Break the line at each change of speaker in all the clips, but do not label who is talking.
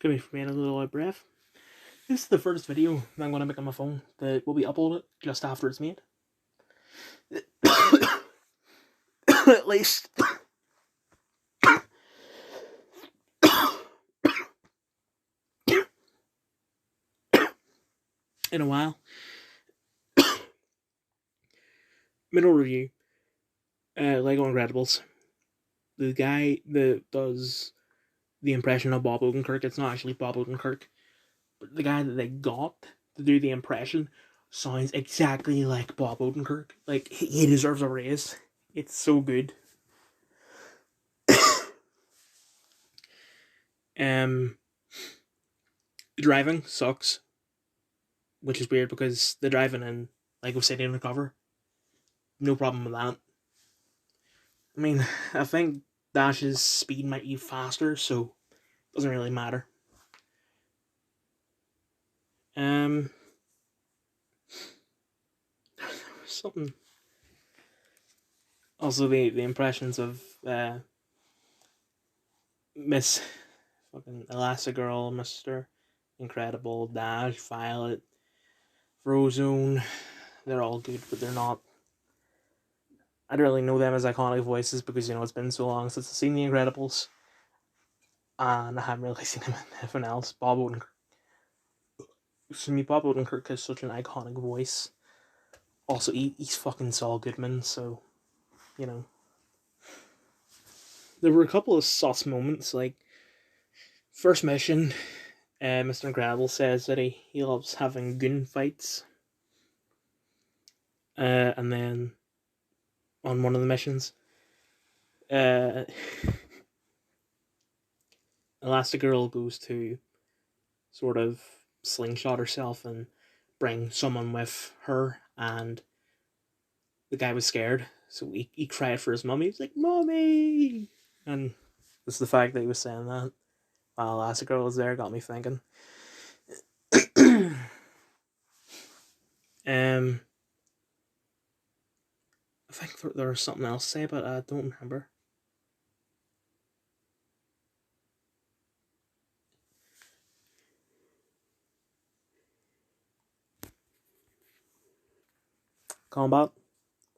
Excuse me for being a little out of breath. This is the first video that I'm going to make on my phone that will be uploaded just after it's made. At least. In a while. Middle review. Lego Incredibles. The guy that does the impression of Bob Odenkirk, it's not actually Bob Odenkirk, but the guy that they got to do the impression sounds exactly like Bob Odenkirk. Like, he deserves a raise. It's so good. Driving sucks, which is weird because the driving in Lego City Undercover, no problem with that. I mean, I think Dash's speed might be faster, so it doesn't really matter. Something. Also, the impressions of Miss fucking Elastigirl, Mr. Incredible, Dash, Violet, Frozone, they're all good, but they're not. I don't really know them as iconic voices because, you know, it's been so long since I've seen The Incredibles. And I haven't really seen him in anything else. Bob Odenkirk. To me, Bob Odenkirk has such an iconic voice. Also, he's fucking Saul Goodman, so, you know. There were a couple of sus moments, like, first mission, Mr. Incredible says that he loves having goon fights. And then, on one of the missions, Elastigirl goes to sort of slingshot herself and bring someone with her, and the guy was scared, so he cried for his mummy. He was like, "Mommy!" And it's the fact that he was saying that while Elastigirl was there got me thinking. I think there was something else to say, but I don't remember. Combat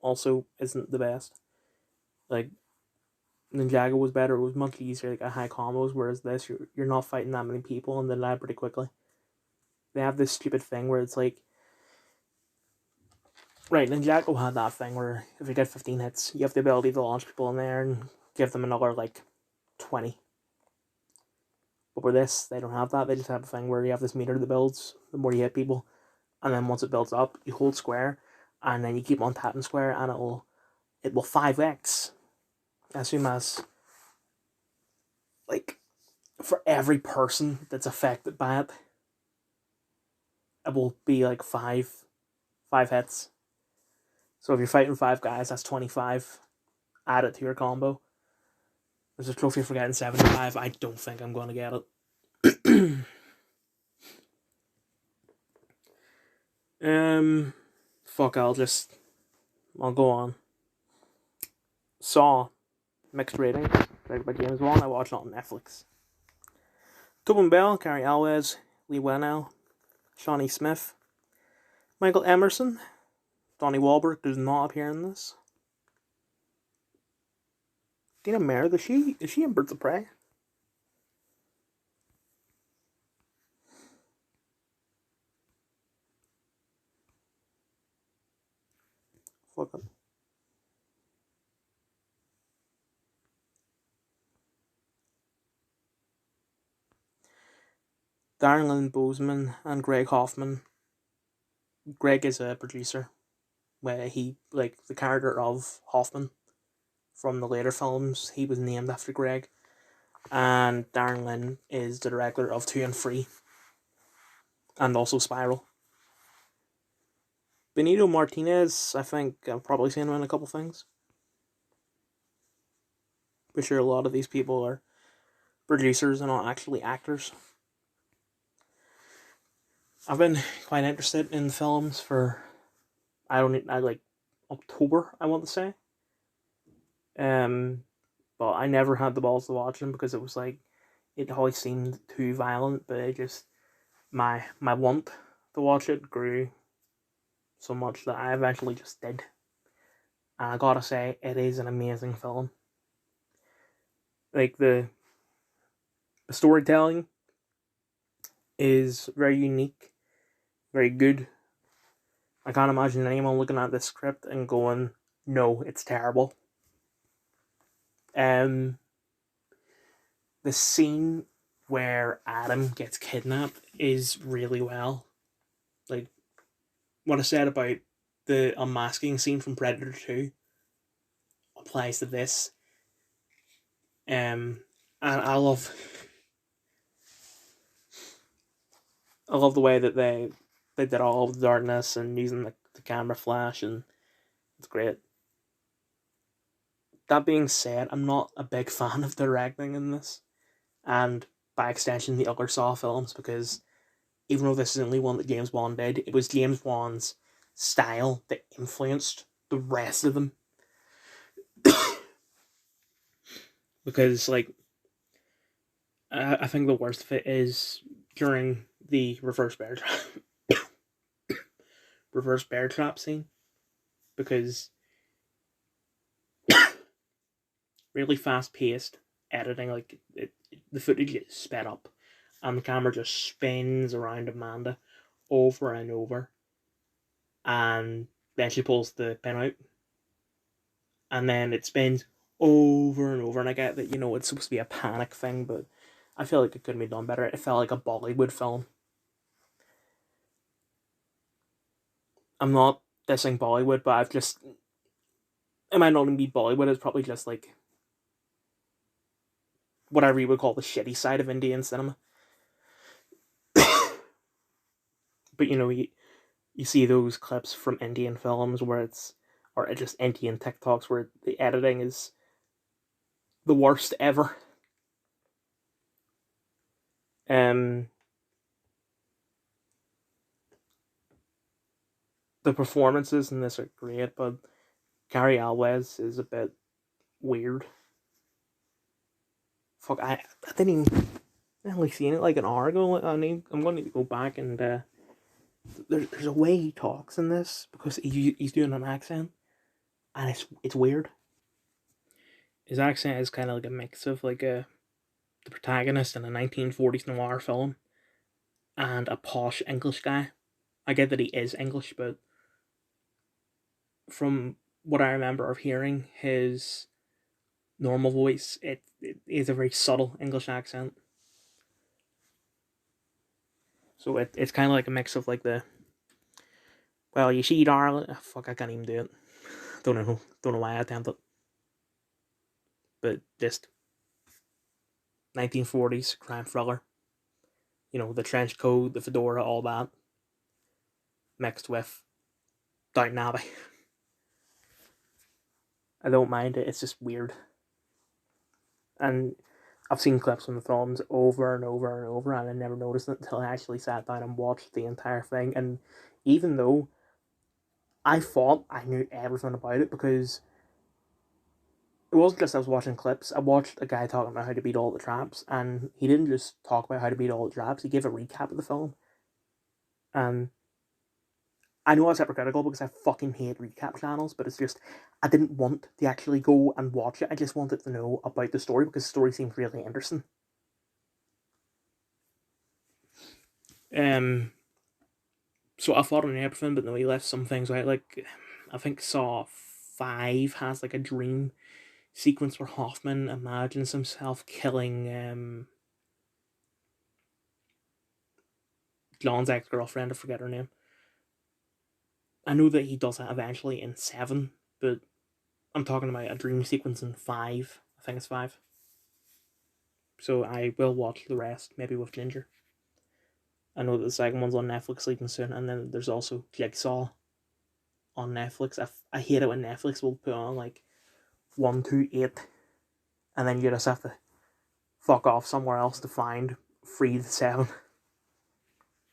also isn't the best. Like, Ninjago was better. It was much easier to get high combos, whereas this, you're not fighting that many people and they die pretty quickly. They have this stupid thing where it's like, right, Ninjago had that thing where if you get 15 hits, you have the ability to launch people in there and give them another, like, 20. But with this, they don't have that. They just have a thing where you have this meter that builds the more you hit people, and then once it builds up, you hold square, and then you keep on tapping square, and it will 5x as soon as, like, for every person that's affected by it, it will be like five hits. So if you're fighting 5 guys, that's 25. Add it to your combo. There's a trophy for getting 75. I don't think I'm going to get it. Fuck, I'll go on. Saw, mixed rating, directed by James Wan. I watched it on Netflix. Tobin Bell, Cary Elwes, Lee Whannell, Shawnee Smith, Michael Emerson. Donnie Wahlberg does not appear in this. Dina Meredith, is she in Birds of Prey? Fuck it. Darren Lynn Bousman and Greg Hoffman. Greg is a producer, where he, like, the character of Hoffman from the later films, he was named after Greg. And Darren Lynn is the director of 2 and 3, and also Spiral. Benito Martinez, I think I've probably seen him in a couple things. But sure, a lot of these people are producers and not actually actors. I've been quite interested in films for, I like October, I want to say. But I never had the balls to watch them because it was like, it always seemed too violent, but it just my want to watch it grew so much that I eventually just did. And I gotta say, it is an amazing film. Like the storytelling is very unique, very good. I can't imagine anyone looking at this script and going, "No, it's terrible." The scene where Adam gets kidnapped is really well. Like what I said about the unmasking scene from Predator 2 applies to this. And I love the way that they did all of the darkness and using the camera flash, and it's great. That being said, I'm not a big fan of the directing in this, and by extension the other Saw films, because even though this is the only one that James Wan did, it was James Wan's style that influenced the rest of them. Because, like, I think the worst of it is during the reverse bear trap scene, because really fast paced editing, like the footage gets sped up, and the camera just spins around Amanda over and over, and then she pulls the pin out, and then it spins over and over. And I get that, it's supposed to be a panic thing, but I feel like it could have been done better. It felt like a Bollywood film. I'm not dissing Bollywood, but it might not even be Bollywood. It's probably just like whatever you would call the shitty side of Indian cinema. But you see those clips from Indian films or just Indian TikToks where the editing is the worst ever. The performances in this are great, but Cary Elwes is a bit weird. Fuck, I didn't even only seen it like an hour ago. I'm going to go back and there's a way he talks in this, because he's doing an accent, and it's weird. His accent is kind of like a mix of like the protagonist in a 1940s noir film and a posh English guy. I get that he is English, but from what I remember of hearing his normal voice, it is a very subtle English accent. So it's kind of like a mix of like well, you see, darling. Oh, fuck, I can't even do it. Don't know why I attempted. But just 1940s crime thriller. The trench coat, the fedora, all that, mixed with Downton Abbey. I don't mind it. It's just weird. And I've seen clips from the films over and over and over, and I never noticed it until I actually sat down and watched the entire thing. And even though I thought I knew everything about it, because it wasn't just I was watching clips. I watched a guy talking about how to beat all the traps, and he didn't just talk about how to beat all the traps. He gave a recap of the film. And I know I was hypocritical because I fucking hate recap channels, but it's just I didn't want to actually go and watch it. I just wanted to know about the story, because the story seemed really interesting. So I thought on everything, but no, he left some things out. Like, I think Saw 5 has like a dream sequence where Hoffman imagines himself killing John's ex-girlfriend. I forget her name. I know that he does that eventually in 7, but I'm talking about a dream sequence in 5. I think it's 5. So I will watch the rest, maybe with Ginger. I know that the second one's on Netflix sleeping soon, and then there's also Jigsaw on Netflix. I hate it when Netflix will put on like 1, 2, 8, and then you just have to fuck off somewhere else to find 3 to 7.